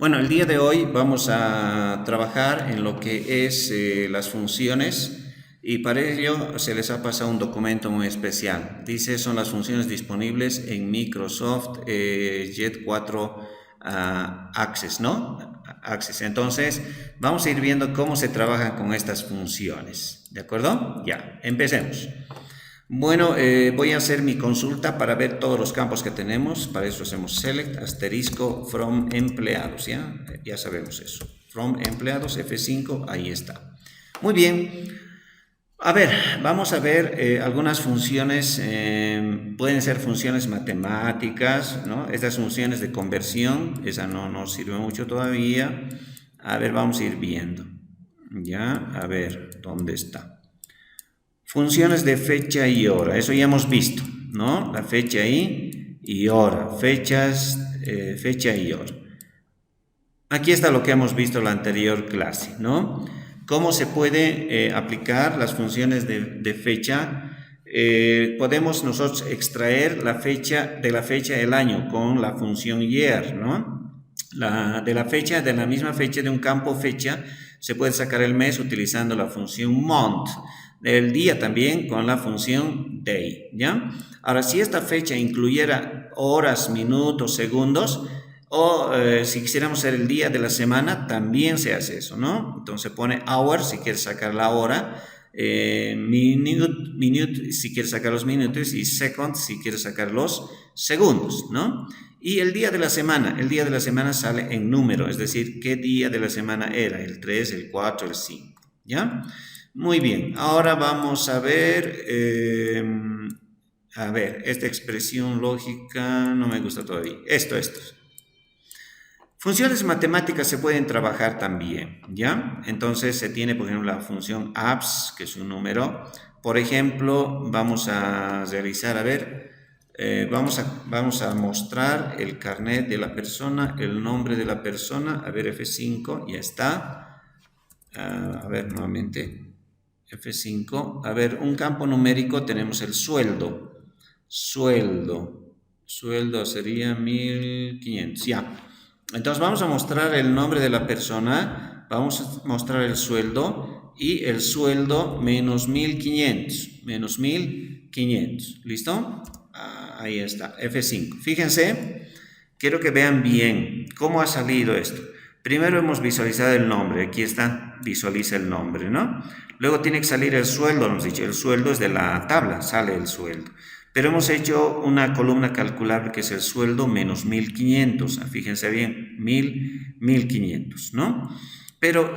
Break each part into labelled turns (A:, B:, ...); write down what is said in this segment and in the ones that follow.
A: Bueno, el día de hoy vamos a trabajar en lo que es las funciones y para ello se les ha pasado un documento muy especial. Dice, son las funciones disponibles en Microsoft Jet 4 Access, ¿no? Access. Entonces, vamos a ir viendo cómo se trabajan con estas funciones. ¿De acuerdo? Ya, empecemos. Bueno, voy a hacer mi consulta para ver todos los campos que tenemos. Para eso hacemos select asterisco from empleados, ¿ya? Ya sabemos eso. From empleados, F5, ahí está. Muy bien. A ver, vamos a ver algunas funciones, pueden ser funciones matemáticas, ¿no? Estas funciones de conversión, esa no nos sirve mucho todavía. A ver, vamos a ir viendo. Ya, a ver, ¿dónde está? Funciones de fecha y hora, eso ya hemos visto, ¿no? La fecha y hora, fechas, fecha y hora. Aquí está lo que hemos visto en la anterior clase, ¿no? ¿Cómo se puede aplicar las funciones de fecha? Podemos nosotros extraer la fecha de la fecha del año con la función year, ¿no? De la misma fecha de un campo fecha se puede sacar el mes utilizando la función month. El día también con la función day, ¿ya? Ahora, si esta fecha incluyera horas, minutos, segundos, o si quisiéramos hacer el día de la semana, también se hace eso, ¿no? Entonces pone hour si quieres sacar la hora, minute si quieres sacar los minutos y second si quieres sacar los segundos, ¿no? Y el día de la semana sale en número, es decir, qué día de la semana era, el 3, el 4, el 5, ¿ya? Muy bien, ahora vamos a ver, esta expresión lógica no me gusta todavía, esto. Funciones matemáticas se pueden trabajar también, ¿ya? Entonces se tiene, por ejemplo, la función abs, que es un número. Por ejemplo, vamos a realizar, vamos a mostrar el carnet de la persona, el nombre de la persona. A ver, F5, ya está. A ver, nuevamente, F5. A ver, un campo numérico tenemos el sueldo. Sueldo sería 1500, ya. Entonces vamos a mostrar el nombre de la persona, vamos a mostrar el sueldo y el sueldo menos 1500, ¿listo? Ahí está, F5. Fíjense, quiero que vean bien cómo ha salido esto. Primero hemos visualizado el nombre, aquí está, visualiza el nombre, ¿no? Luego tiene que salir el sueldo, hemos dicho, el sueldo es de la tabla, sale el sueldo. Pero hemos hecho una columna calculable que es el sueldo menos 1500. Fíjense bien, 1500, ¿no? Pero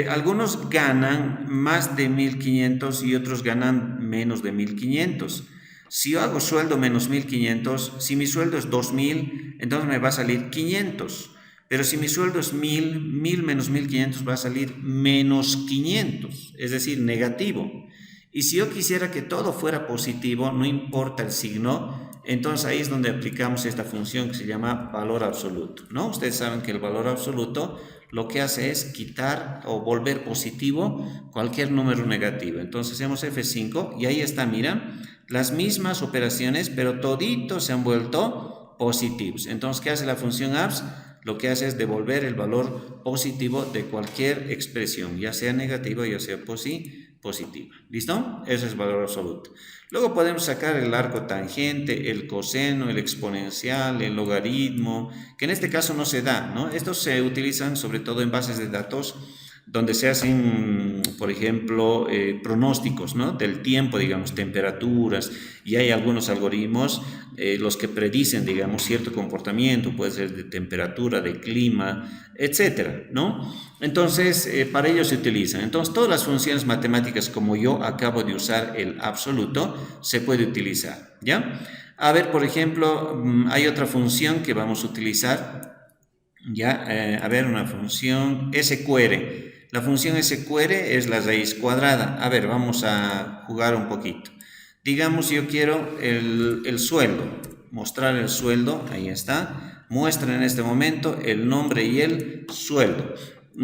A: algunos ganan más de 1500 y otros ganan menos de 1500. Si yo hago sueldo menos 1500, si mi sueldo es 2000, entonces me va a salir 500. Pero si mi sueldo es 1000 menos 1500 va a salir menos 500, es decir, negativo. Y si yo quisiera que todo fuera positivo, no importa el signo, entonces ahí es donde aplicamos esta función que se llama valor absoluto, ¿no? Ustedes saben que el valor absoluto lo que hace es quitar o volver positivo cualquier número negativo. Entonces hacemos F5 y ahí está, mira, las mismas operaciones, pero toditos se han vuelto positivos. Entonces, ¿qué hace la función abs? Lo que hace es devolver el valor positivo de cualquier expresión, ya sea negativa, ya sea positiva. ¿Listo? Ese es valor absoluto. Luego podemos sacar el arco tangente, el coseno, el exponencial, el logaritmo, que en este caso no se da, ¿no? Estos se utilizan sobre todo en bases de datos donde se hacen, por ejemplo, pronósticos, ¿no? Del tiempo, digamos, temperaturas, y hay algunos algoritmos, los que predicen, digamos, cierto comportamiento, puede ser de temperatura, de clima, etcétera, ¿no? Entonces, para ello se utilizan. Entonces, todas las funciones matemáticas, como yo acabo de usar el absoluto, se puede utilizar, ¿ya? A ver, por ejemplo, hay otra función que vamos a utilizar, ¿ya? A ver, una función SQR. La función SQR es la raíz cuadrada. A ver, vamos a jugar un poquito. Digamos, yo quiero el sueldo, mostrar el sueldo, ahí está. Muestra en este momento el nombre y el sueldo.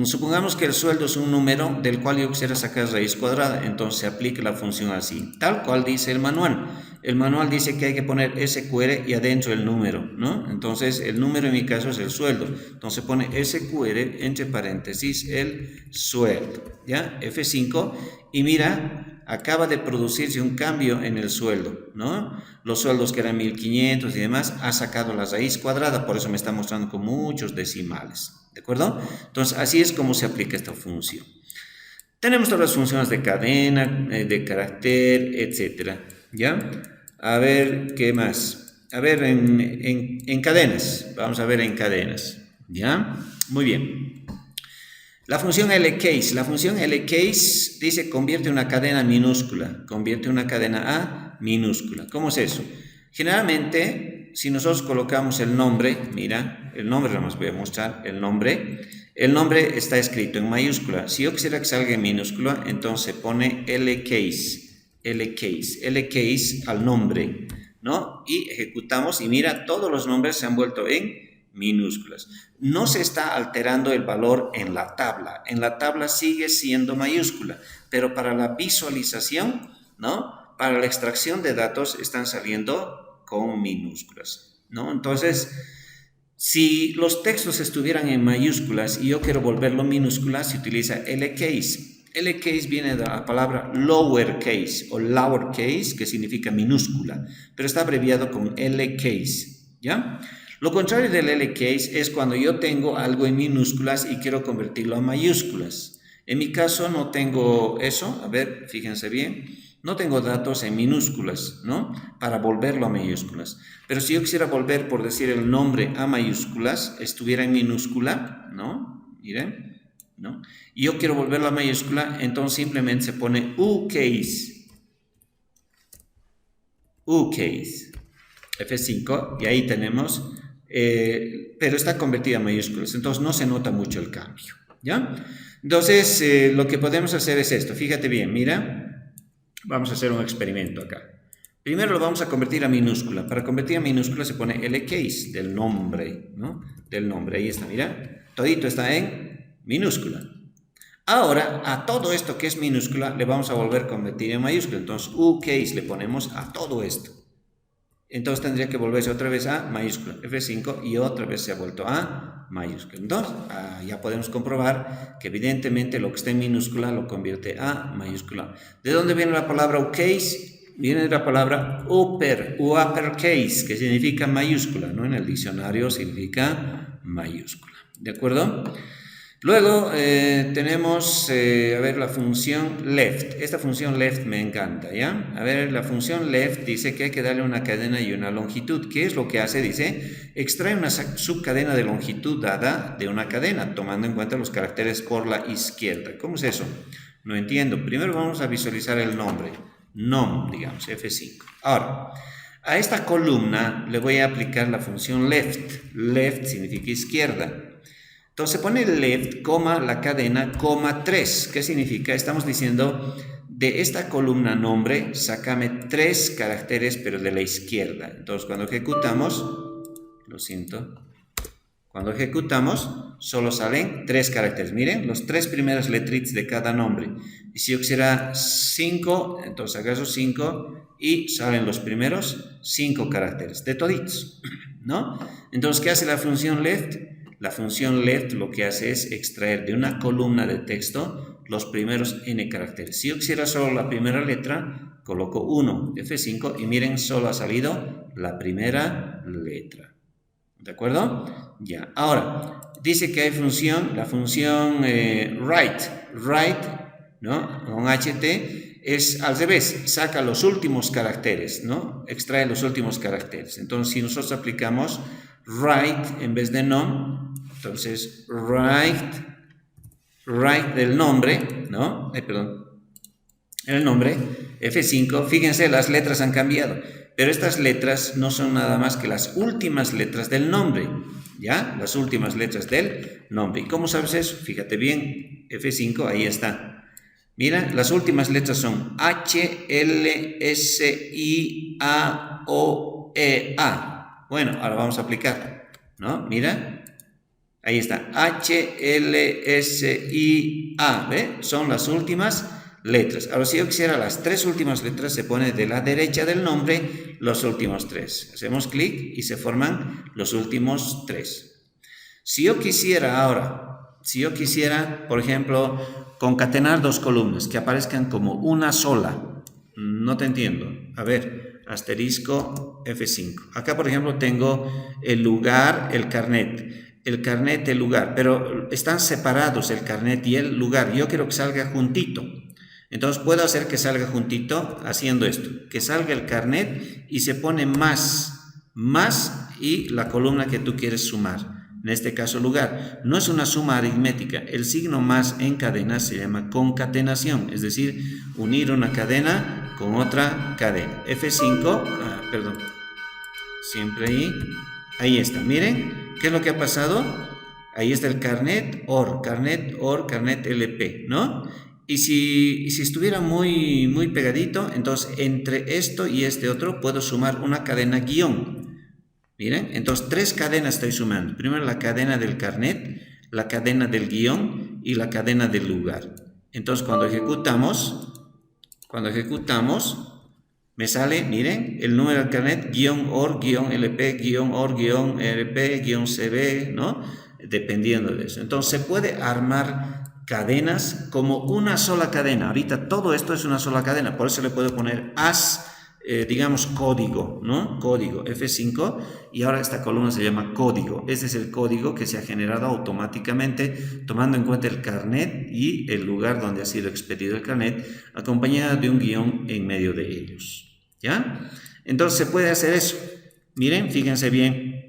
A: Supongamos que el sueldo es un número del cual yo quisiera sacar raíz cuadrada, entonces se aplica la función así, tal cual dice el manual. El manual dice que hay que poner SQR y adentro el número, ¿no? Entonces el número en mi caso es el sueldo, entonces pone SQR entre paréntesis el sueldo, ¿ya? F5 y mira, acaba de producirse un cambio en el sueldo, ¿no? Los sueldos que eran 1500 y demás, ha sacado la raíz cuadrada, por eso me está mostrando con muchos decimales. ¿De acuerdo? Entonces, así es como se aplica esta función. Tenemos todas las funciones de cadena, de carácter, etcétera. ¿Ya? A ver, ¿qué más? A ver, en cadenas. Vamos a ver en cadenas. ¿Ya? Muy bien. La función LCase. La función LCase dice convierte una cadena minúscula. Convierte una cadena a minúscula. ¿Cómo es eso? Generalmente, si nosotros colocamos el nombre, mira, el nombre nada más voy a mostrar, el nombre está escrito en mayúscula. Si yo quisiera que salga en minúscula, entonces pone LCase al nombre, ¿no? Y ejecutamos y mira, todos los nombres se han vuelto en minúsculas. No se está alterando el valor en la tabla sigue siendo mayúscula, pero para la visualización, ¿no? Para la extracción de datos están saliendo con minúsculas, ¿no? Entonces, si los textos estuvieran en mayúsculas y yo quiero volverlo minúscula, se utiliza LCase. LCase viene de la palabra lowercase o lowercase, que significa minúscula, pero está abreviado con LCase, ¿ya? Lo contrario del LCase es cuando yo tengo algo en minúsculas y quiero convertirlo a mayúsculas. En mi caso no tengo eso, a ver, fíjense bien, no tengo datos en minúsculas, ¿no? Para volverlo a mayúsculas. Pero si yo quisiera volver, por decir el nombre a mayúsculas, estuviera en minúscula, ¿no? Miren, ¿no? Y yo quiero volverlo a mayúscula, entonces simplemente se pone uCase. uCase. F5, y ahí tenemos, pero está convertida a mayúsculas, entonces no se nota mucho el cambio, ¿ya? Entonces, lo que podemos hacer es esto, fíjate bien, mira. Vamos a hacer un experimento acá. Primero lo vamos a convertir a minúscula. Para convertir a minúscula se pone LCase del nombre, ¿no? Del nombre, ahí está, mira. Todito está en minúscula. Ahora, a todo esto que es minúscula le vamos a volver a convertir en mayúscula. Entonces, uCase le ponemos a todo esto. Entonces tendría que volverse otra vez a mayúscula, F5, y otra vez se ha vuelto a mayúscula. Entonces, ya podemos comprobar que evidentemente lo que está en minúscula lo convierte a mayúscula. ¿De dónde viene la palabra uCase? Viene de la palabra uppercase, que significa mayúscula, ¿no? En el diccionario significa mayúscula. ¿De acuerdo? Luego tenemos, a ver, la función left. Esta función left me encanta, ¿ya? A ver, la función left dice que hay que darle una cadena y una longitud. ¿Qué es lo que hace? Dice, extrae una subcadena de longitud dada de una cadena, tomando en cuenta los caracteres por la izquierda. ¿Cómo es eso? No entiendo. Primero vamos a visualizar el nombre. Nom, digamos, F5. Ahora, a esta columna le voy a aplicar la función left. Left significa izquierda. Entonces pone left, coma, la cadena, coma 3. ¿Qué significa? Estamos diciendo, de esta columna nombre, sácame 3 caracteres, pero de la izquierda. Entonces cuando ejecutamos, lo siento, cuando ejecutamos, solo salen 3 caracteres. Miren, los 3 primeras letritas de cada nombre. Y si yo quisiera 5, entonces agarro 5 y salen los primeros 5 caracteres, de toditos, ¿no? Entonces, ¿qué hace la función left? La función left lo que hace es extraer de una columna de texto los primeros n caracteres. Si yo quisiera solo la primera letra, coloco 1, F5, y miren, solo ha salido la primera letra. ¿De acuerdo? Ya. Ahora, dice que hay función, la función write, ¿no? Con HT es al revés, saca los últimos caracteres, ¿no? Extrae los últimos caracteres. Entonces, si nosotros aplicamos write en vez de nom, entonces write del nombre, ¿no? El nombre, F5, fíjense, las letras han cambiado, pero estas letras no son nada más que las últimas letras del nombre, ¿ya? Las últimas letras del nombre. ¿Y cómo sabes eso? Fíjate bien, F5, ahí está. Mira, las últimas letras son H, L, S, I, A, O, E, A. Bueno, ahora vamos a aplicar, ¿no? Mira, Ahí está, H, L, S, I, A, ¿ve? Son las últimas letras. Ahora, si yo quisiera las tres últimas letras, se pone de la derecha del nombre los últimos tres. Hacemos clic y se forman los últimos tres. Si yo quisiera ahora, por ejemplo, concatenar dos columnas que aparezcan como una sola, no te entiendo. A ver, asterisco F5. Acá, por ejemplo, tengo el lugar, el carnet, el lugar, pero están separados el carnet y el lugar. Yo quiero que salga juntito. Entonces puedo hacer que salga juntito haciendo esto, que salga el carnet y se pone más y la columna que tú quieres sumar. En este caso lugar. No es una suma aritmética. El signo más en cadena se llama concatenación, es decir, unir una cadena con otra cadena. F5, perdón, siempre ahí está. Miren, ¿qué es lo que ha pasado? Ahí está el carnet carnet LP, ¿no? Y si estuviera muy pegadito, entonces entre esto y este otro puedo sumar una cadena guión. Miren, entonces tres cadenas estoy sumando. Primero la cadena del carnet, la cadena del guión y la cadena del lugar. Entonces cuando ejecutamos, me sale, miren, el número del carnet, _OR, _LP, _OR, _LP, _CB, ¿no? Dependiendo de eso. Entonces se puede armar cadenas como una sola cadena. Ahorita todo esto es una sola cadena, por eso le puedo poner as, digamos código, ¿no? Código F5 y ahora esta columna se llama código. Este es el código que se ha generado automáticamente tomando en cuenta el carnet y el lugar donde ha sido expedido el carnet, acompañada de un guión en medio de ellos. ¿Ya? Entonces se puede hacer eso. Miren, fíjense bien.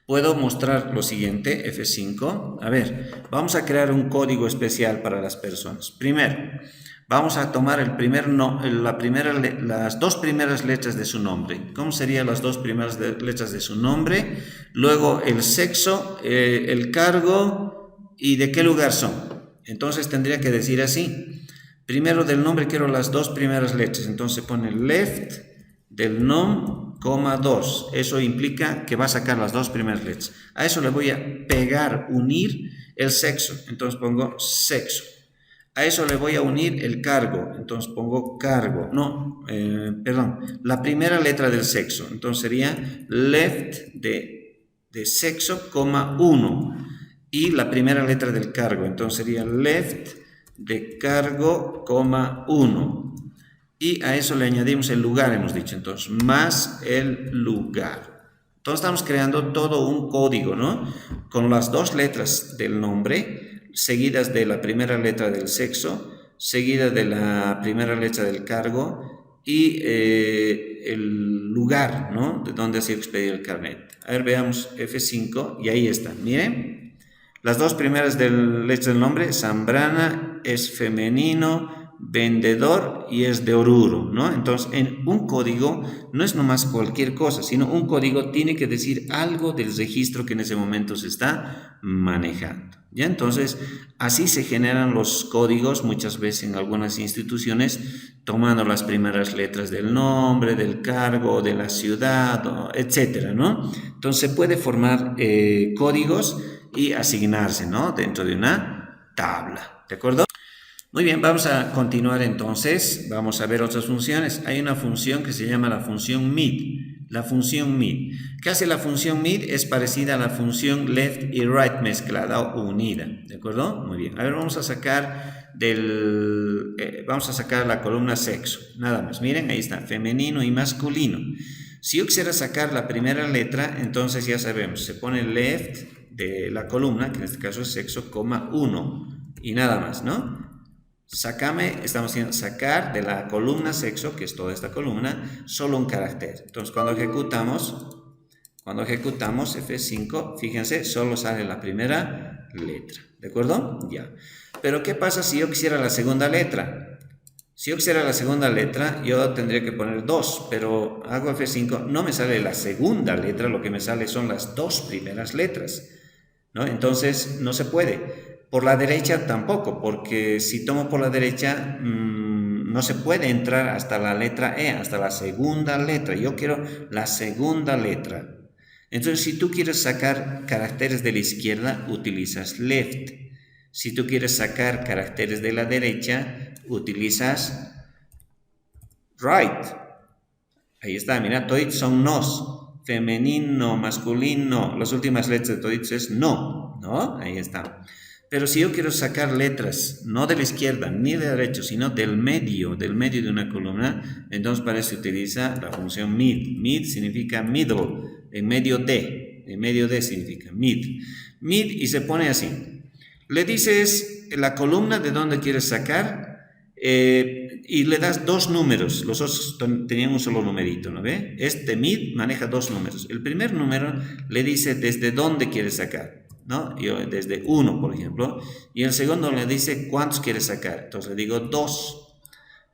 A: Puedo mostrar lo siguiente, F5. A ver, vamos a crear un código especial para las personas. Primero, vamos a tomar las dos primeras letras de su nombre. ¿Cómo serían las dos primeras letras de su nombre? Luego el sexo, el cargo y de qué lugar son. Entonces tendría que decir así. Primero del nombre quiero las dos primeras letras. Entonces se pone left del nom, 2. Eso implica que va a sacar las dos primeras letras. A eso le voy a pegar, unir el sexo. Entonces pongo sexo. A eso le voy a unir el cargo, entonces pongo cargo, la primera letra del sexo, entonces sería left de sexo, 1, y la primera letra del cargo, entonces sería left de cargo, 1, y a eso le añadimos el lugar, hemos dicho, entonces más el lugar. Entonces estamos creando todo un código, ¿no? Con las dos letras del nombre, seguidas de la primera letra del sexo, seguida de la primera letra del cargo y el lugar, ¿no? De donde ha sido expedido el carnet. A ver, veamos F5 y ahí está. Miren, las dos primeras letras del nombre, Zambrana, es femenino, vendedor y es de Oruro, ¿no? Entonces, en un código no es nomás cualquier cosa, sino un código tiene que decir algo del registro que en ese momento se está manejando. ¿Ya? Entonces, así se generan los códigos muchas veces en algunas instituciones, tomando las primeras letras del nombre, del cargo, de la ciudad, etcétera, ¿no? Entonces, se puede formar códigos y asignarse, ¿no? Dentro de una tabla, ¿de acuerdo? Muy bien, vamos a continuar entonces, vamos a ver otras funciones. Hay una función que se llama la función mid. La función mid. ¿Qué hace la función mid? Es parecida a la función left y right mezclada o unida, ¿de acuerdo? Muy bien, a ver, vamos a sacar la columna sexo, nada más. Miren, ahí está, femenino y masculino. Si yo quisiera sacar la primera letra, entonces ya sabemos, se pone left de la columna, que en este caso es sexo, 1 y nada más, ¿no? Estamos haciendo sacar de la columna sexo, que es toda esta columna, solo un carácter. Entonces cuando ejecutamos F5, fíjense, solo sale la primera letra, ¿de acuerdo? Ya. Pero ¿qué pasa si yo quisiera la segunda letra? Si yo quisiera la segunda letra, yo tendría que poner 2, pero hago F5, no me sale la segunda letra, lo que me sale son las dos primeras letras, ¿no? Entonces no se puede. Por la derecha tampoco, porque si tomo por la derecha no se puede entrar hasta la letra E, hasta la segunda letra. Yo quiero la segunda letra. Entonces, si tú quieres sacar caracteres de la izquierda, utilizas left. Si tú quieres sacar caracteres de la derecha, utilizas right. Ahí está, mira, todos son nos. Femenino, masculino, las últimas letras de todos es no, ¿no? Ahí está. Pero si yo quiero sacar letras, no de la izquierda ni de la derecha, sino del medio de una columna, entonces para eso utiliza la función mid. Mid significa middle, en medio de significa mid. Mid y se pone así. Le dices la columna de donde quieres sacar y le das dos números. Los otros tenían un solo numerito, ¿no ve? Este mid maneja dos números. El primer número le dice desde dónde quieres sacar, ¿no? Yo desde 1, por ejemplo. Y el segundo le dice cuántos quieres sacar. Entonces le digo 2.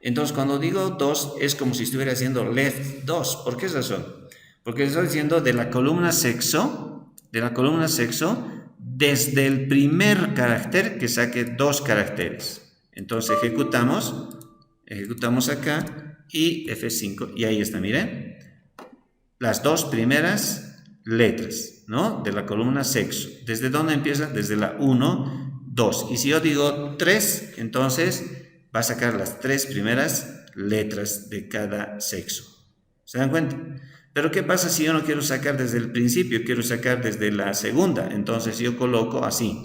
A: Entonces cuando digo 2 es como si estuviera haciendo left 2. ¿Por qué razón? Porque le estoy diciendo de la columna sexo, desde el primer carácter que saque 2 caracteres. Entonces ejecutamos acá y F5 y ahí está, miren, las dos primeras letras, ¿no? De la columna sexo. ¿Desde dónde empieza? Desde la 1, 2. Y si yo digo 3, entonces va a sacar las 3 primeras letras de cada sexo. ¿Se dan cuenta? Pero ¿qué pasa si yo no quiero sacar desde el principio? Quiero sacar desde la segunda. Entonces yo coloco así.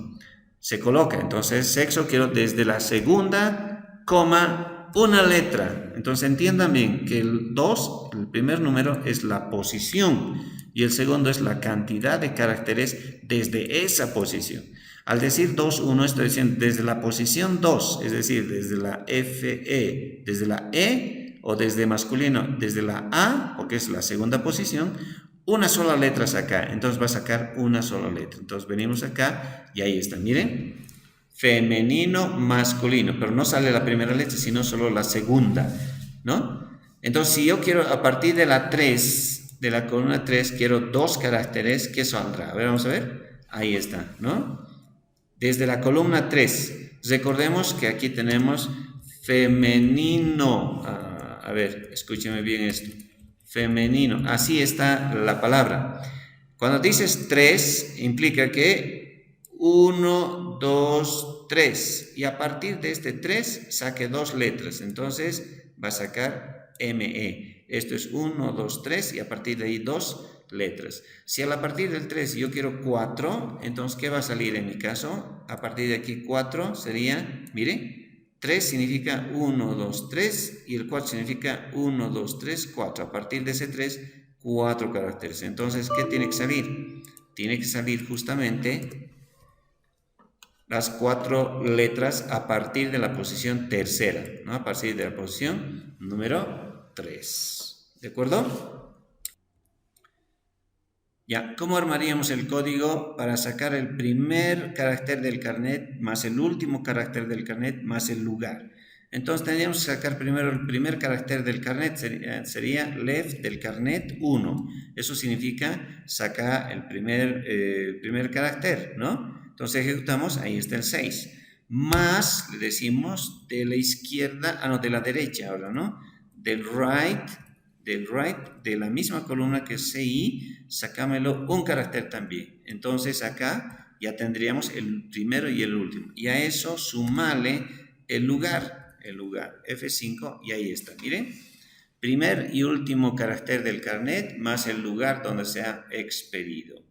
A: Se coloca. Entonces sexo quiero desde la segunda, coma, una letra. Entonces entiendan bien que el 2, el primer número, es la posición. Y el segundo es la cantidad de caracteres desde esa posición. Al decir 2, 1, estoy diciendo desde la posición 2, es decir, desde la FE, desde la E, o desde masculino, desde la A, porque es la segunda posición, una sola letra saca. Entonces va a sacar una sola letra. Entonces venimos acá y ahí está, miren. Femenino, masculino, pero no sale la primera letra, sino solo la segunda, ¿no? Entonces, si yo quiero, a partir de la 3, de la columna 3, quiero 2 caracteres, ¿qué saldrá? A ver, vamos a ver. Ahí está, ¿no? Desde la columna 3, recordemos que aquí tenemos femenino. A ver, escúcheme bien esto. Femenino, así está la palabra. Cuando dices 3, implica que 1, 2, 3. Y a partir de este 3, saque 2 letras. Entonces va a sacar ME. Esto es 1, 2, 3 y a partir de ahí 2 letras. Si a partir del 3 yo quiero 4, entonces ¿qué va a salir en mi caso? A partir de aquí 4 sería, mire, 3 significa 1, 2, 3 y el 4 significa 1, 2, 3, 4. A partir de ese 3, 4 caracteres. Entonces, ¿qué tiene que salir? Tiene que salir justamente las 4 letras a partir de la posición tercera, ¿no? A partir de la posición número 3. ¿De acuerdo? Ya, ¿cómo armaríamos el código para sacar el primer carácter del carnet más el último carácter del carnet más el lugar? Entonces tendríamos que sacar primero el primer carácter del carnet, sería left del carnet 1. Eso significa sacar el primer carácter, ¿no? Entonces ejecutamos, ahí está el 6. Más, le decimos, de la izquierda, de la derecha ahora, ¿no? Del right, de la misma columna que CI, sacámelo un carácter también. Entonces acá ya tendríamos el primero y el último. Y a eso sumale el lugar, F5, y ahí está, miren. Primer y último carácter del carnet más el lugar donde se ha expedido,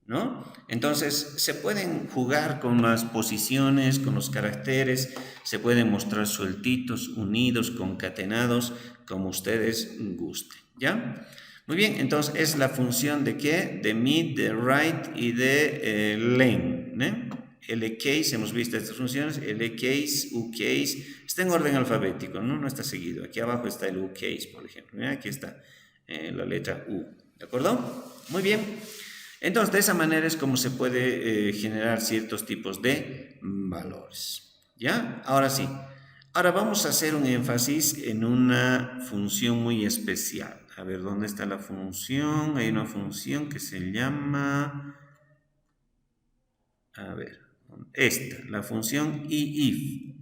A: ¿no? Entonces se pueden jugar con las posiciones, con los caracteres, se pueden mostrar sueltitos, unidos, concatenados, como ustedes gusten, ¿ya? Muy bien, entonces es la función de ¿qué? De mid, de right y de len, ¿no? L-case, hemos visto estas funciones, L-case, U-case, está en orden alfabético, ¿no? No está seguido. Aquí abajo está el U-case, por ejemplo, ¿no? Aquí está la letra U, ¿de acuerdo? Muy bien. Entonces, de esa manera es como se puede generar ciertos tipos de valores, ¿ya? Ahora sí. Ahora vamos a hacer un énfasis en una función muy especial. A ver, ¿dónde está la función? Hay una función que se llama... A ver, esta, la función if.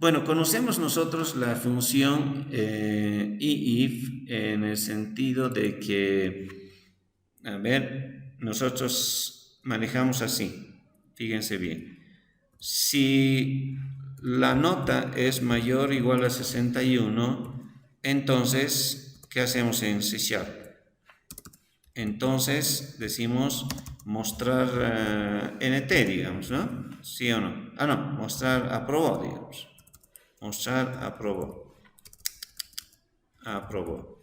A: Bueno, conocemos nosotros la función if en el sentido de que, a ver, nosotros manejamos así, fíjense bien. Si la nota es mayor o igual a 61, entonces, ¿qué hacemos en C Sharp? Entonces decimos mostrar NT, digamos, ¿no? ¿Sí o no? Ah, no, mostrar aprobó, digamos. Mostrar aprobó. Aprobó.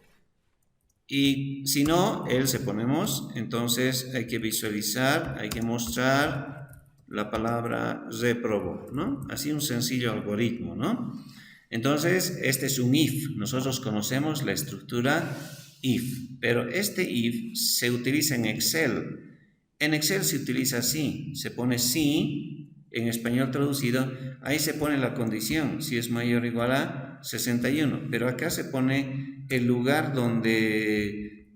A: Y si no, él se ponemos, entonces hay que visualizar, hay que mostrar la palabra reprobó, ¿no? Así un sencillo algoritmo, ¿no? Entonces, este es un if. Nosotros conocemos la estructura if, pero este if se utiliza en Excel. En Excel se utiliza así, se pone si, en español traducido, ahí se pone la condición, si es mayor o igual a 61, pero acá se pone el lugar donde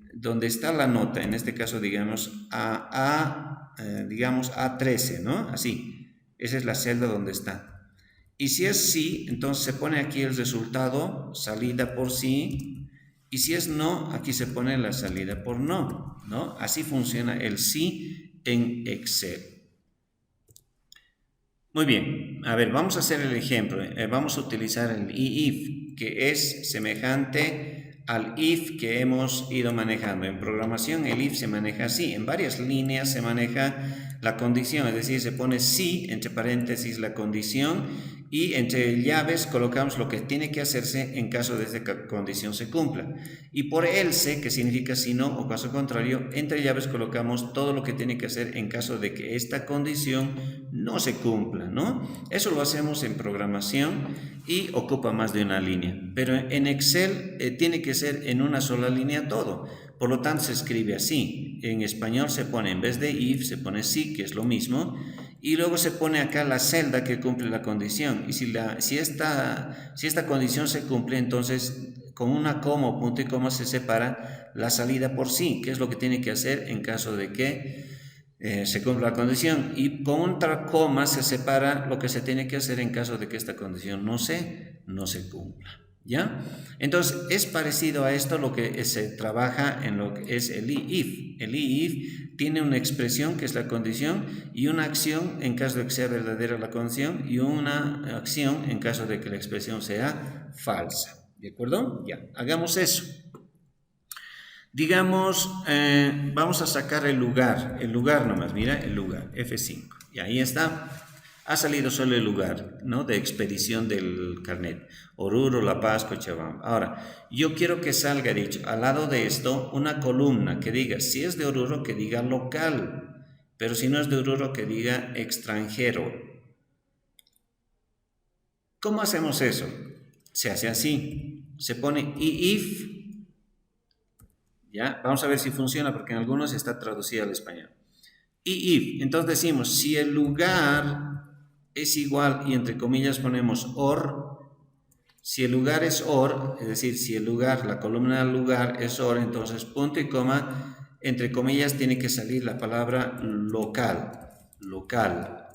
A: está la nota, en este caso digamos digamos A13, ¿no? Así, esa es la celda donde está. Y si es sí, entonces se pone aquí el resultado, salida por sí, y si es no, aquí se pone la salida por no, ¿no? Así funciona el sí en Excel. Muy bien, a ver, vamos a hacer el ejemplo. Vamos a utilizar el if, que es semejante al if que hemos ido manejando. En programación el if se maneja así, en varias líneas se maneja la condición, es decir, se pone sí, entre paréntesis la condición, y entre llaves colocamos lo que tiene que hacerse en caso de esta condición se cumpla. Y por else, que significa si no o caso contrario, entre llaves colocamos todo lo que tiene que hacer en caso de que esta condición no se cumpla, ¿no? Eso lo hacemos en programación y ocupa más de una línea. Pero en Excel tiene que ser en una sola línea todo. Por lo tanto, se escribe así. En español se pone, en vez de if, se pone sí, que es lo mismo. Y luego se pone acá la celda que cumple la condición. Y si esta condición se cumple, entonces con una coma o punto y coma se separa la salida por sí, que es lo que tiene que hacer en caso de que se cumpla la condición. Y con otra coma se separa lo que se tiene que hacer en caso de que esta condición no se cumpla. ¿Ya? Entonces, es parecido a esto lo que se trabaja en lo que es el if. El if tiene una expresión que es la condición y una acción en caso de que sea verdadera la condición y una acción en caso de que la expresión sea falsa. ¿De acuerdo? Ya, hagamos eso. Digamos, vamos a sacar el lugar nomás, mira, el lugar, F5. Y ahí está. Ha salido solo el lugar, ¿no? De expedición del carnet. Oruro, La Paz, Cochabamba. Ahora, yo quiero que salga dicho, al lado de esto, una columna que diga, si es de Oruro, que diga local. Pero si no es de Oruro, que diga extranjero. ¿Cómo hacemos eso? Se hace así. Se pone if. ¿Ya? Vamos a ver si funciona, porque en algunos está traducido al español. If. Entonces decimos, si el lugar es igual y entre comillas ponemos OR, si el lugar es OR, es decir, si el lugar, la columna del lugar es OR, entonces punto y coma, entre comillas tiene que salir la palabra local, local.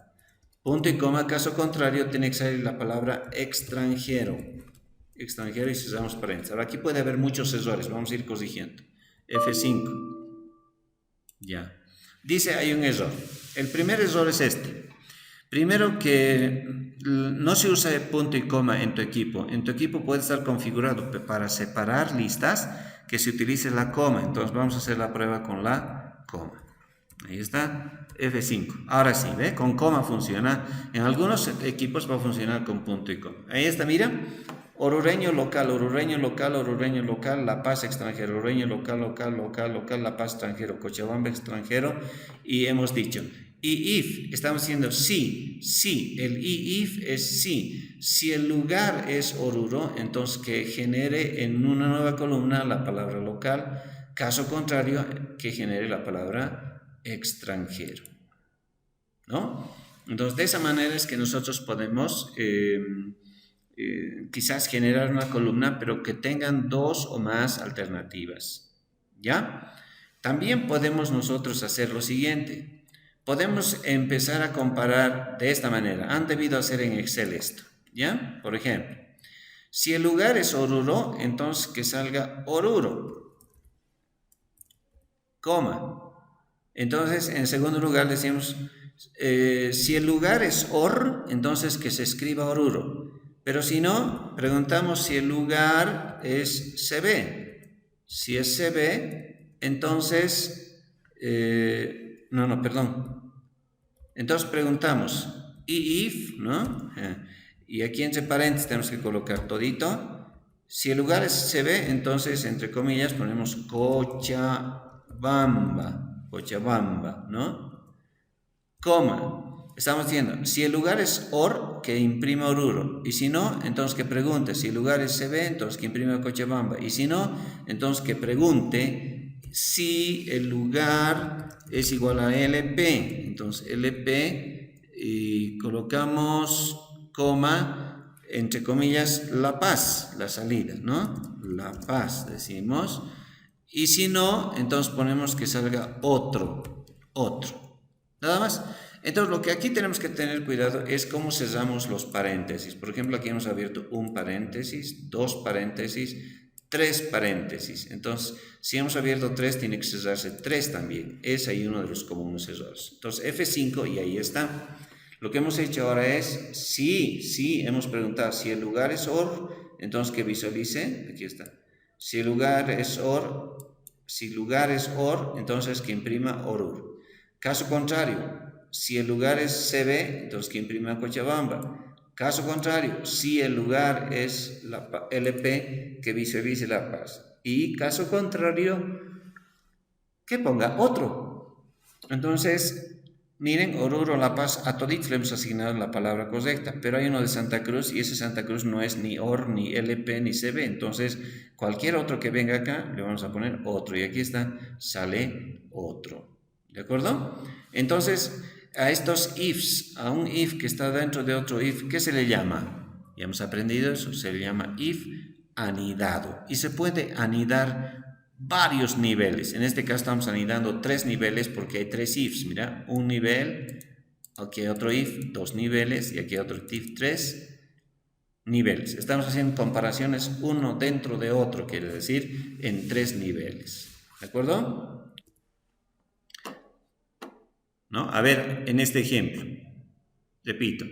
A: Punto y coma, caso contrario, tiene que salir la palabra extranjero, extranjero y cerramos paréntesis. Ahora aquí puede haber muchos errores, vamos a ir corrigiendo. F5, ya. Dice hay un error. El primer error es este. Primero que no se usa punto y coma en tu equipo. En tu equipo puede estar configurado para separar listas que se utilice la coma. Entonces vamos a hacer la prueba con la coma. Ahí está, F5. Ahora sí, ¿ve? Con coma funciona. En algunos equipos va a funcionar con punto y coma. Ahí está, mira. Orureño local, orureño local, orureño local, La Paz extranjero, orureño local, local, local, local, La Paz extranjero, Cochabamba extranjero. Y hemos dicho, y if, estamos diciendo sí, sí, el if es sí. Si el lugar es Oruro, entonces que genere en una nueva columna la palabra local. Caso contrario, que genere la palabra extranjero. ¿No? Entonces, de esa manera es que nosotros podemos quizás generar una columna, pero que tengan dos o más alternativas. ¿Ya? También podemos nosotros hacer lo siguiente. Podemos empezar a comparar de esta manera. Han debido hacer en Excel esto. ¿ya? Por ejemplo, si el lugar es Oruro, entonces que salga Oruro, coma. Entonces, en segundo lugar decimos, si el lugar es Or, entonces que se escriba Oruro. Pero si no, preguntamos si el lugar es CB. Si es CB, entonces, perdón. Entonces preguntamos, y if, ¿no? Y aquí entre paréntesis tenemos que colocar todito. Si el lugar es CB, entonces, entre comillas, ponemos Cochabamba, ¿no? Coma. Estamos diciendo, si el lugar es OR, que imprima Oruro. Y si no, entonces que pregunte. Si el lugar es CB, entonces que imprima Cochabamba. Y si no, entonces que pregunte si el lugar es igual a LP. Entonces LP y colocamos coma, entre comillas, La Paz, la salida, ¿no? La Paz, decimos. Y si no, entonces ponemos que salga otro. Nada más. Entonces, lo que aquí tenemos que tener cuidado es cómo cerramos los paréntesis. Por ejemplo, aquí hemos abierto un paréntesis, dos paréntesis, tres paréntesis. Entonces, si hemos abierto tres, tiene que cerrarse tres también. Es ahí uno de los comunes errores. Entonces, F5 y ahí está. Lo que hemos hecho ahora es, sí, hemos preguntado si el lugar es OR, entonces que visualice, aquí está. Si el lugar es OR, entonces que imprima ORUR. Caso contrario, si el lugar es CB, entonces que imprima Cochabamba. Caso contrario, si el lugar es LP, que visualice La Paz. Y caso contrario, que ponga otro. Entonces, miren, Oruro, La Paz, a toditos le hemos asignado la palabra correcta, pero hay uno de Santa Cruz y ese Santa Cruz no es ni OR, ni LP, ni CB. Entonces, cualquier otro que venga acá, le vamos a poner otro. Y aquí está, sale otro. ¿De acuerdo? Entonces, a estos ifs, a un if que está dentro de otro if, ¿qué se le llama? Ya hemos aprendido eso, se le llama if anidado. Y se puede anidar varios niveles. En este caso estamos anidando 3 niveles porque hay 3 ifs. Mira, un nivel, aquí hay otro if, 2 niveles y aquí hay otro if, 3 niveles. Estamos haciendo comparaciones uno dentro de otro, quiere decir en 3 niveles. ¿De acuerdo? ¿No? A ver, en este ejemplo, repito,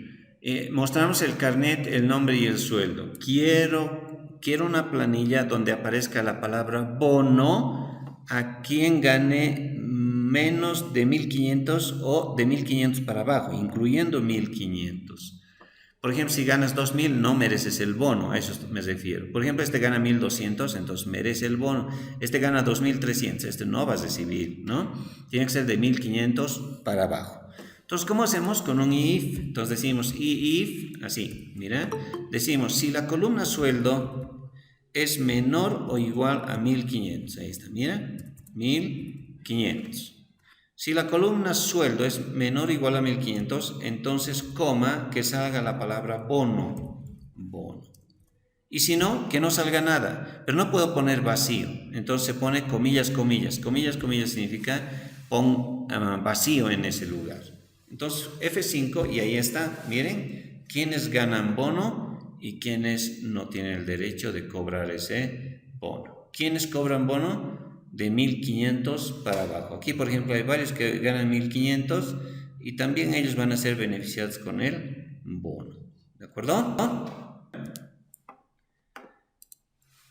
A: mostramos el carnet, el nombre y el sueldo. Quiero una planilla donde aparezca la palabra bono a quien gane menos de 1.500 o de 1.500 para abajo, incluyendo 1.500. Por ejemplo, si ganas 2.000, no mereces el bono, a eso me refiero. Por ejemplo, este gana 1.200, entonces merece el bono. Este gana 2.300, este no va a recibir, ¿no? Tiene que ser de 1.500 para abajo. Entonces, ¿cómo hacemos con un if? Entonces decimos if, así, mira. Decimos, si la columna sueldo es menor o igual a 1.500. Ahí está, mira, 1.500. Si la columna sueldo es menor o igual a 1.500, entonces coma, que salga la palabra bono. Y si no, que no salga nada. Pero no puedo poner vacío. Entonces se pone comillas. Comillas significa pon vacío en ese lugar. Entonces F5 y ahí está. Miren, quiénes ganan bono y quiénes no tienen el derecho de cobrar ese bono. ¿Quiénes cobran bono? De 1.500 para abajo. Aquí, por ejemplo, hay varios que ganan 1.500 y también ellos van a ser beneficiados con el bono. ¿De acuerdo?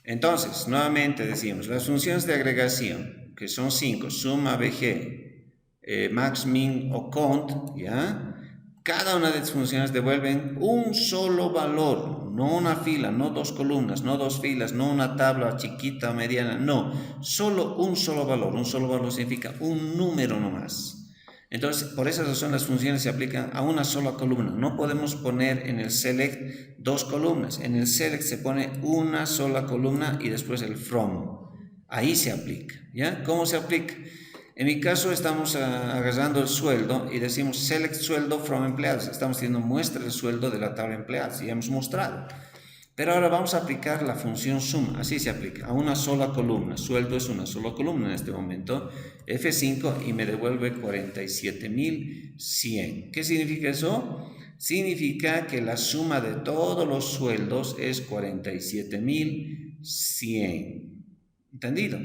A: Entonces, nuevamente decimos, las funciones de agregación, que son 5, suma, bg, max, min o count, ¿ya? Cada una de las funciones devuelven un solo valor, no una fila, no 2 columnas, no 2 filas, no una tabla chiquita o mediana, no, solo un solo valor. Un solo valor significa un número nomás. Entonces, por esa razón las funciones se aplican a una sola columna. No podemos poner en el select 2 columnas. En el select se pone una sola columna y después el from. Ahí se aplica, ¿ya? ¿Cómo se aplica? En mi caso estamos agarrando el sueldo y decimos select sueldo from empleados. Estamos haciendo muestra del sueldo de la tabla empleados y hemos mostrado. Pero ahora vamos a aplicar la función sum, así se aplica, a una sola columna. Sueldo es una sola columna en este momento, F5, y me devuelve 47.100. ¿Qué significa eso? Significa que la suma de todos los sueldos es 47.100. ¿Entendido?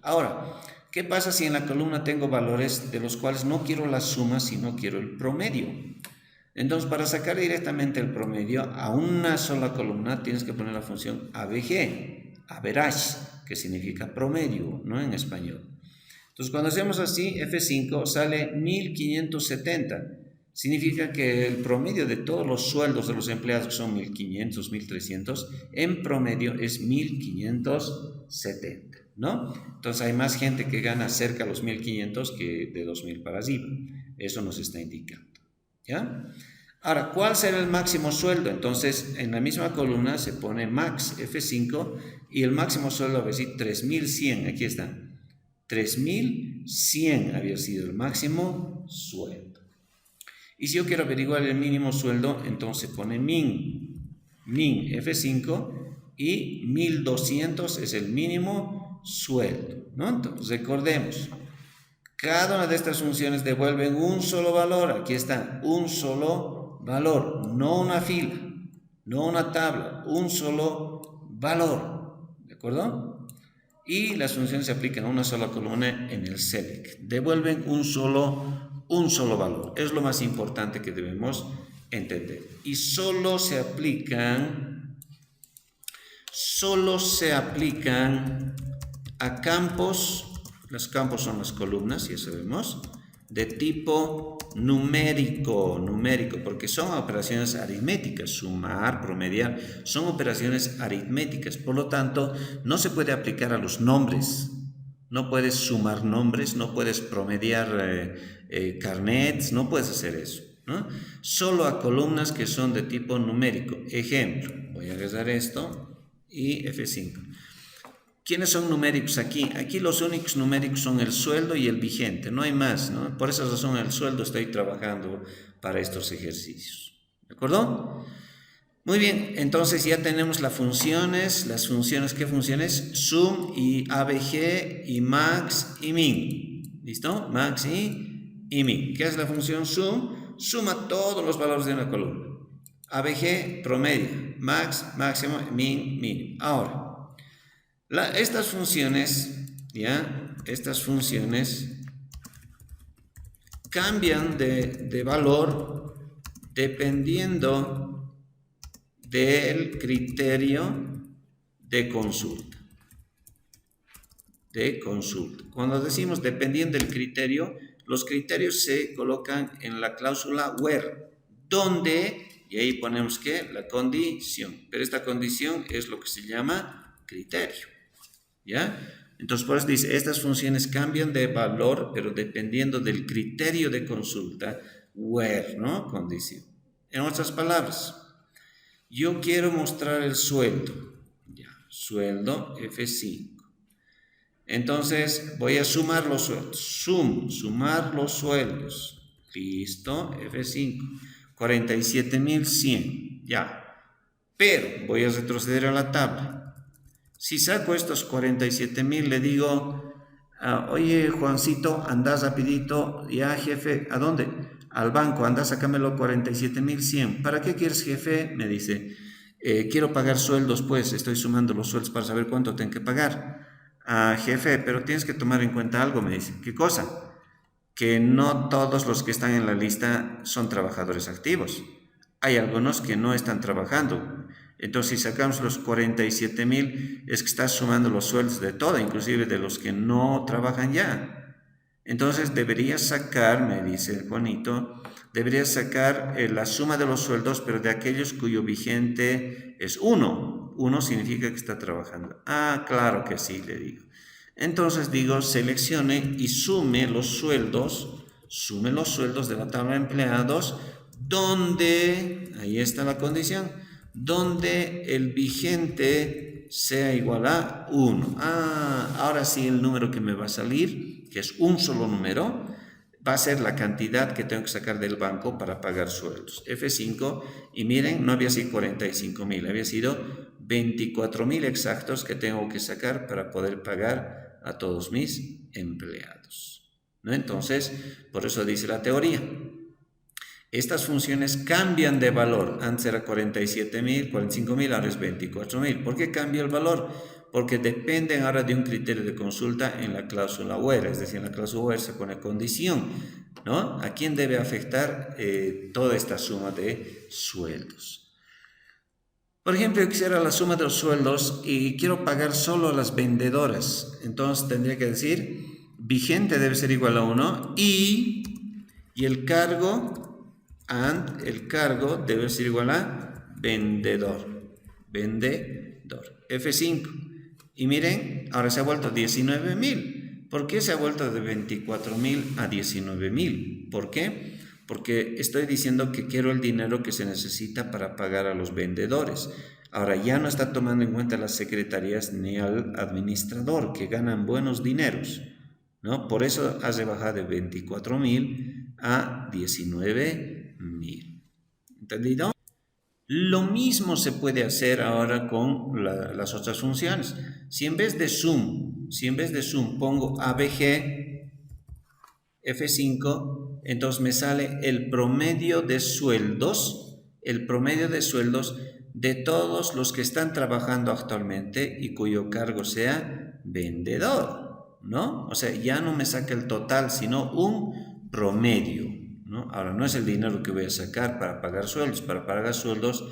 A: Ahora, ¿qué pasa si en la columna tengo valores de los cuales no quiero la suma, sino quiero el promedio? Entonces, para sacar directamente el promedio a una sola columna, tienes que poner la función AVG, average, que significa promedio, ¿no? En español. Entonces, cuando hacemos así, F5 sale 1570. Significa que el promedio de todos los sueldos de los empleados, que son 1500, 1300, en promedio es 1570, ¿no? Entonces, hay más gente que gana cerca de los 1500 que de 2000 para arriba. Eso nos está indicando. ¿Ya? Ahora, ¿cuál será el máximo sueldo? Entonces, en la misma columna se pone max, F5, y el máximo sueldo va a decir 3100, aquí está. 3100 había sido el máximo sueldo. Y si yo quiero averiguar el mínimo sueldo, entonces pone min F5, y 1200 es el mínimo sueldo, ¿no? Entonces, recordemos. Cada una de estas funciones devuelven un solo valor. Aquí está, un solo valor, no una fila, no una tabla, un solo valor. ¿De acuerdo? Y las funciones se aplican a una sola columna en el select. Devuelven un solo valor. Es lo más importante que debemos entender. Y solo se aplican a campos. Los campos son las columnas, ya sabemos, de tipo numérico, porque son operaciones aritméticas, sumar, promediar, son operaciones aritméticas, por lo tanto, no se puede aplicar a los nombres, no puedes sumar nombres, no puedes promediar carnets, no puedes hacer eso, ¿no? Solo a columnas que son de tipo numérico. Ejemplo, voy a agarrar esto y F5. ¿Quiénes son numéricos aquí? Aquí los únicos numéricos son el sueldo y el vigente, no hay más, ¿no? Por esa razón el sueldo estoy trabajando para estos ejercicios. ¿De acuerdo? Muy bien, entonces ya tenemos las funciones, ¿qué funciones? Sum y AVG y max y min. ¿Listo? Max y min. ¿Qué es la función sum? Suma todos los valores de una columna. AVG, promedio. Max, máximo, min, mínimo. Ahora, estas funciones cambian de valor dependiendo del criterio de consulta. Cuando decimos dependiendo del criterio, los criterios se colocan en la cláusula where, donde, y ahí ponemos que la condición, pero esta condición es lo que se llama criterio. ¿Ya? Entonces, por eso dice, estas funciones cambian de valor, pero dependiendo del criterio de consulta, where, ¿no? Condición. En otras palabras, yo quiero mostrar el sueldo. Ya, sueldo F5. Entonces, voy a sumar los sueldos. Sumar los sueldos. Listo, F5. 47.100. Ya. Pero voy a retroceder a la tabla. Si saco estos 47.000, le digo, oye, Juancito, anda rapidito, ya, jefe, ¿a dónde? Al banco, anda, sácamelo 47.100. ¿Para qué quieres, jefe? Me dice, quiero pagar sueldos, pues, estoy sumando los sueldos para saber cuánto tengo que pagar. Jefe, pero tienes que tomar en cuenta algo, me dice. ¿Qué cosa? Que no todos los que están en la lista son trabajadores activos. Hay algunos que no están trabajando. Entonces, si sacamos los 47.000, es que estás sumando los sueldos de todo, inclusive de los que no trabajan ya. Entonces, deberías sacar, me dice Juanito, deberías sacar la suma de los sueldos, pero de aquellos cuyo vigente es 1. 1 significa que está trabajando. Claro que sí, le digo. Entonces, digo, seleccione y sume los sueldos de la tabla de empleados, donde, ahí está la condición, donde el vigente sea igual a 1. Ahora sí el número que me va a salir, que es un solo número, va a ser la cantidad que tengo que sacar del banco para pagar sueldos. F5, y miren, no había sido 45.000, había sido 24.000 exactos que tengo que sacar para poder pagar a todos mis empleados, ¿no? Entonces, por eso dice la teoría. Estas funciones cambian de valor. Antes era 47.000, 45.000, ahora es 24.000. ¿Por qué cambia el valor? Porque dependen ahora de un criterio de consulta en la cláusula where, es decir, en la cláusula where se pone condición, ¿no? ¿A quién debe afectar toda esta suma de sueldos? Por ejemplo, yo quisiera la suma de los sueldos y quiero pagar solo a las vendedoras. Entonces tendría que decir, vigente debe ser igual a 1 y el cargo debe ser igual a vendedor. F5. Y miren, ahora se ha vuelto 19.000. ¿Por qué se ha vuelto de 24.000 a 19.000? ¿Por qué? Porque estoy diciendo que quiero el dinero que se necesita para pagar a los vendedores. Ahora ya no está tomando en cuenta las secretarías ni al administrador, que ganan buenos dineros, ¿no? Por eso has de bajar de 24.000 a 19.000. ¿Entendido? Lo mismo se puede hacer ahora con las otras funciones. Si en vez de sum pongo ABG F5, entonces me sale el promedio de sueldos, de todos los que están trabajando actualmente y cuyo cargo sea vendedor, ¿no? O sea, ya no me saca el total, sino un promedio, ¿no? Ahora, no es el dinero que voy a sacar para pagar sueldos. Para pagar sueldos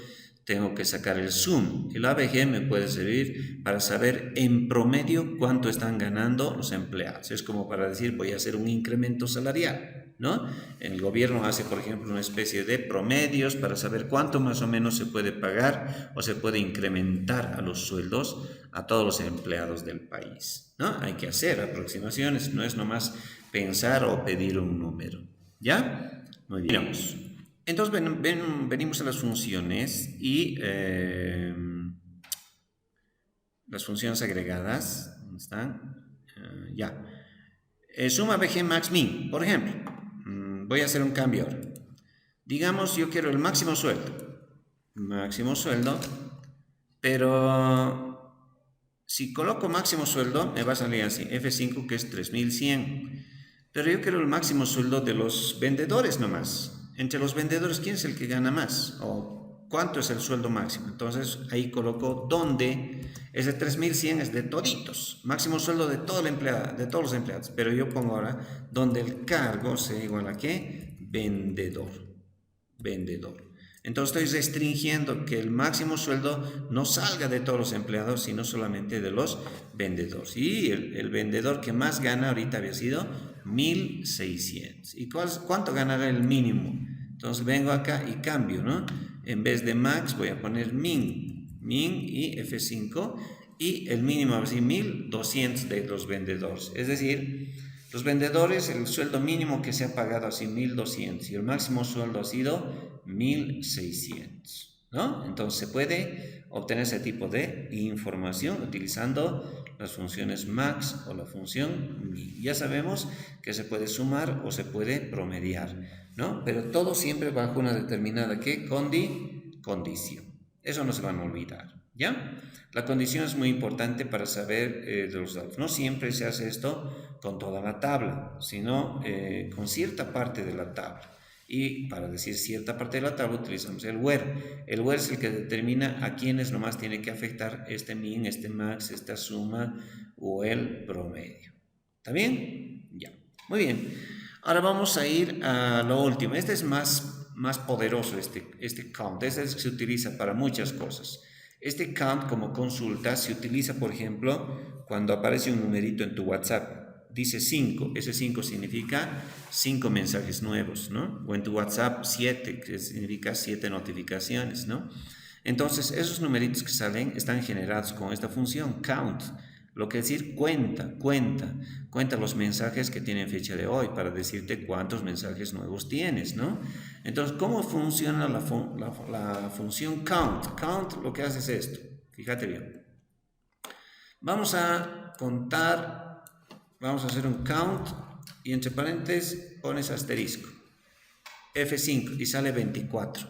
A: tengo que sacar el sum. El ABG me puede servir para saber en promedio cuánto están ganando los empleados. Es como para decir, voy a hacer un incremento salarial, ¿no? El gobierno hace, por ejemplo, una especie de promedios para saber cuánto más o menos se puede pagar o se puede incrementar a los sueldos a todos los empleados del país, ¿no? Hay que hacer aproximaciones, no es nomás pensar o pedir un número, ¿ya? Muy bien. Miramos. Entonces venimos a las funciones y las funciones agregadas. ¿Dónde están? Ya. Suma BG max min, por ejemplo. Voy a hacer un cambio ahora. Digamos, yo quiero el máximo sueldo. Pero si coloco máximo sueldo, me va a salir así, F5, que es 3.100. Pero yo quiero el máximo sueldo de los vendedores nomás. Entre los vendedores, ¿quién es el que gana más? ¿O cuánto es el sueldo máximo? Entonces, ahí coloco donde ese 3.100 es de toditos. Máximo sueldo de todo el empleado, de todos los empleados. Pero yo pongo ahora donde el cargo sea igual a ¿qué? Vendedor. Entonces estoy restringiendo que el máximo sueldo no salga de todos los empleados, sino solamente de los vendedores. Y el vendedor que más gana ahorita había sido 1.600. ¿Y cuánto ganará el mínimo? Entonces vengo acá y cambio, ¿no? En vez de max voy a poner min y F5. Y el mínimo va a ser 1.200 de los vendedores. Es decir, los vendedores, el sueldo mínimo que se ha pagado ha sido 1.200 y el máximo sueldo ha sido 1.600, ¿no? Entonces se puede obtener ese tipo de información utilizando las funciones max o la función min. Ya sabemos que se puede sumar o se puede promediar, ¿no? Pero todo siempre bajo una determinada ¿qué? Condición. Eso no se van a olvidar, ¿ya? La condición es muy importante para saber de los datos. No siempre se hace esto con toda la tabla, sino con cierta parte de la tabla. Y para decir cierta parte de la tabla utilizamos el where. El where es el que determina a quiénes nomás tiene que afectar este min, este max, esta suma o el promedio. ¿Está bien? Ya. Muy bien. Ahora vamos a ir a lo último. Este es más poderoso, este count. Este se utiliza para muchas cosas. Este count como consulta se utiliza, por ejemplo, cuando aparece un numerito en tu WhatsApp. Dice 5, ese 5 significa 5 mensajes nuevos, ¿no? O en tu WhatsApp 7, que significa 7 notificaciones, ¿no? Entonces, esos numeritos que salen están generados con esta función, count. Lo que decir cuenta los mensajes que tienen fecha de hoy para decirte cuántos mensajes nuevos tienes, ¿no? Entonces, ¿cómo funciona la función count? Count lo que hace es esto, fíjate bien. Vamos a contar, vamos a hacer un count y entre paréntesis pones asterisco. F5 y sale 24.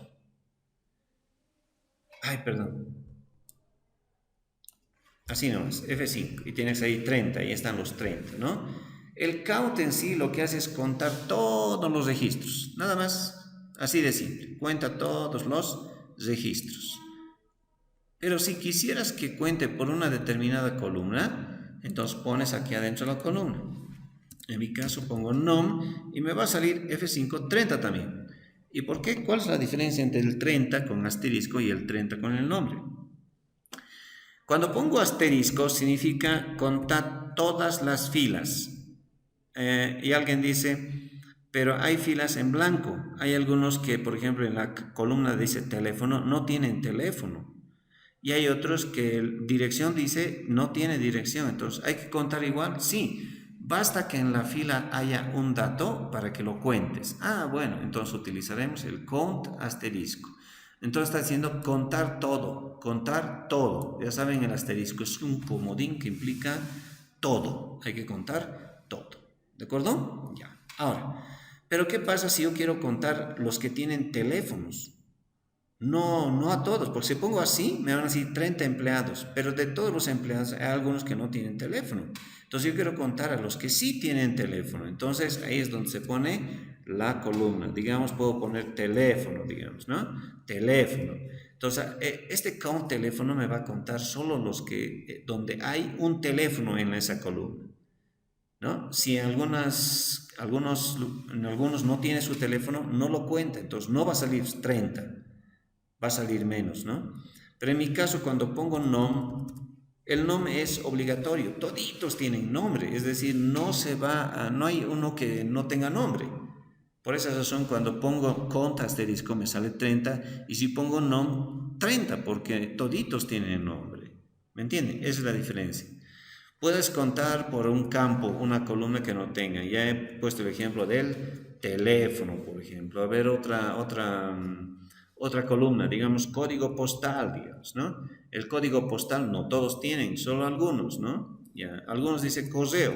A: Ay, perdón. Así nomás, F5 y tienes ahí 30, ahí están los 30, ¿no? El count en sí lo que hace es contar todos los registros, nada más, así de simple, cuenta todos los registros. Pero si quisieras que cuente por una determinada columna, entonces pones aquí adentro la columna. En mi caso pongo nom y me va a salir F5 30 también. ¿Y por qué? ¿Cuál es la diferencia entre el 30 con asterisco y el 30 con el nombre? Cuando pongo asterisco significa contar todas las filas. Y alguien dice, pero hay filas en blanco. Hay algunos que, por ejemplo, en la columna dice teléfono, no tienen teléfono. Y hay otros que dirección dice, no tiene dirección. Entonces, ¿hay que contar igual? Sí. Basta que en la fila haya un dato para que lo cuentes. Ah, bueno, entonces utilizaremos el count asterisco. Entonces está diciendo contar todo, contar todo. Ya saben, el asterisco es un comodín que implica todo. Hay que contar todo. ¿De acuerdo? Ya. Ahora, pero ¿qué pasa si yo quiero contar los que tienen teléfonos? No a todos, porque si pongo así, me van a decir 30 empleados, pero de todos los empleados hay algunos que no tienen teléfono. Entonces yo quiero contar a los que sí tienen teléfono. Entonces ahí es donde se pone la columna. Digamos, puedo poner teléfono, digamos, ¿no? Teléfono. Entonces, este count teléfono me va a contar solo los que, donde hay un teléfono en esa columna, ¿no? Si en algunos no tiene su teléfono, no lo cuenta, entonces no va a salir 30. Va a salir menos, ¿no? Pero en mi caso, cuando pongo nom, el nom es obligatorio, toditos tienen nombre, es decir, no hay uno que no tenga nombre. Por esa razón, cuando pongo count asterisco me sale 30, y si pongo nom, 30, porque toditos tienen nombre. ¿Me entienden? Esa es la diferencia. Puedes contar por un campo una columna que no tenga. Ya he puesto el ejemplo del teléfono, por ejemplo. A ver, otra columna, digamos código postal, digamos, ¿no? El código postal no todos tienen, solo algunos, ¿no? Ya, algunos dicen correo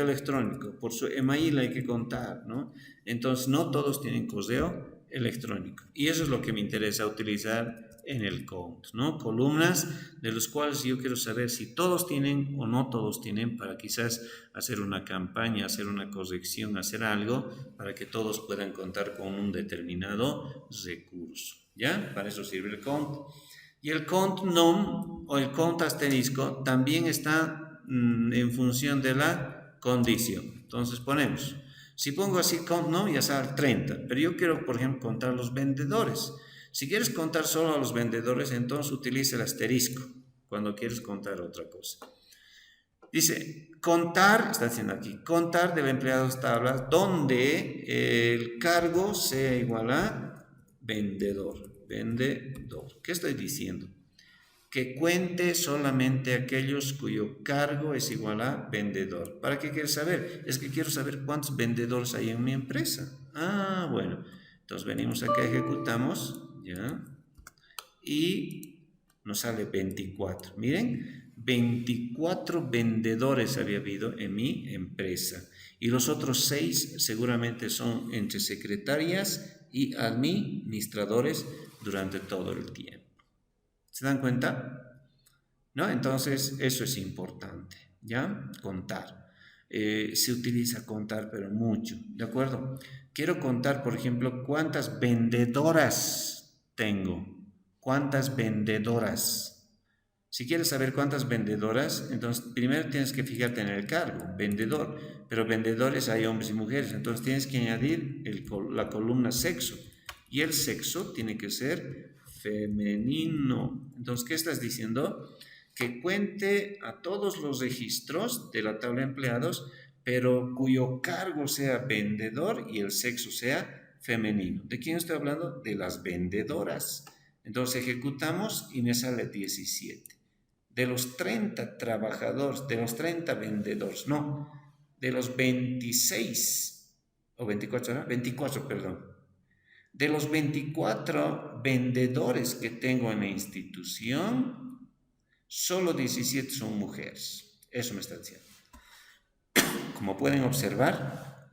A: electrónico, por su email hay que contar, ¿no? Entonces no todos tienen correo electrónico. Y eso es lo que me interesa utilizar en el count, ¿no? Columnas de los cuales yo quiero saber si todos tienen o no todos tienen, para quizás hacer una campaña, hacer una corrección, hacer algo para que todos puedan contar con un determinado recurso, ¿ya? Para eso sirve el count. Y el count nom o el count asterisco también está en función de la condición. Entonces ponemos, si pongo así count nom ya sale 30, pero yo quiero, por ejemplo, contar los vendedores. Si quieres contar solo a los vendedores, entonces utiliza el asterisco cuando quieres contar otra cosa. Dice, contar, está diciendo aquí, contar del empleado tablas donde el cargo sea igual a vendedor. ¿Qué estoy diciendo? Que cuente solamente aquellos cuyo cargo es igual a vendedor. ¿Para qué quieres saber? Es que quiero saber cuántos vendedores hay en mi empresa. Ah, bueno. Entonces venimos acá, ejecutamos, ¿ya? Y nos sale 24. Miren, 24 vendedores había habido en mi empresa. Y los otros 6 seguramente son entre secretarias y administradores durante todo el tiempo. ¿Se dan cuenta? ¿No? Entonces, eso es importante, ¿ya? Contar. Se utiliza contar, pero mucho, ¿de acuerdo? Quiero contar, por ejemplo, cuántas vendedoras tengo. ¿Cuántas vendedoras? Si quieres saber cuántas vendedoras, entonces primero tienes que fijarte en el cargo, vendedor. Pero vendedores hay hombres y mujeres, entonces tienes que añadir la columna sexo. Y el sexo tiene que ser femenino. Entonces, ¿qué estás diciendo? Que cuente a todos los registros de la tabla de empleados, pero cuyo cargo sea vendedor y el sexo sea femenino. ¿De quién estoy hablando? De las vendedoras. Entonces ejecutamos y me sale 17. De los 30 trabajadores, de los 30 vendedores, no, de los 26 o 24, ¿no? 24, perdón. De los 24 vendedores que tengo en la institución, solo 17 son mujeres. Eso me está diciendo. Como pueden observar,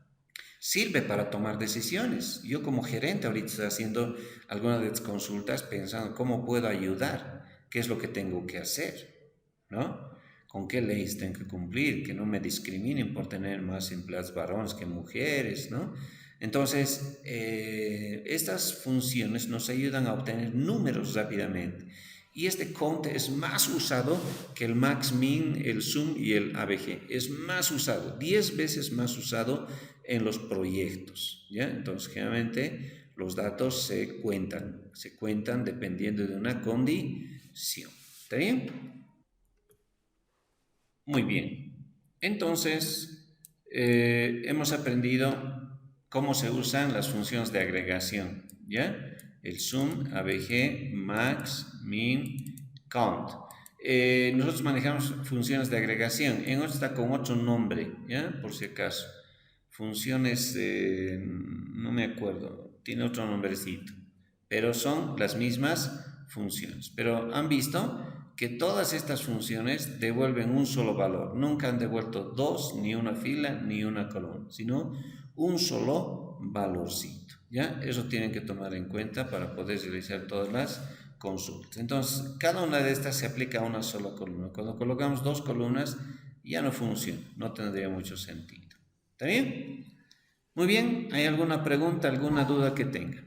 A: Sirve para tomar decisiones. Yo como gerente ahorita estoy haciendo algunas de las consultas pensando cómo puedo ayudar, qué es lo que tengo que hacer, ¿no? Con qué leyes tengo que cumplir, que no me discriminen por tener más empleados varones que mujeres, ¿no? Entonces, estas funciones nos ayudan a obtener números rápidamente. Y este count es más usado que el max, min, el sum y el ABG. Es más usado, 10 veces más usado en los proyectos, ¿ya? Entonces, generalmente los datos se cuentan dependiendo de una condición. ¿Está bien? Muy bien. Entonces, hemos aprendido cómo se usan las funciones de agregación, ¿ya? El sum, ABG, max, min, count. Nosotros manejamos funciones de agregación. En otro está con otro nombre, ¿ya? Por si acaso. Funciones, no me acuerdo, tiene otro nombrecito, pero son las mismas funciones. Pero han visto que todas estas funciones devuelven un solo valor. Nunca han devuelto dos, ni una fila, ni una columna, sino un solo valorcito. ¿Ya? Eso tienen que tomar en cuenta para poder realizar todas las consultas. Entonces, cada una de estas se aplica a una sola columna. Cuando colocamos dos columnas, ya no funciona, no tendría mucho sentido. ¿Está bien? Muy bien, ¿hay alguna pregunta, alguna duda que tenga?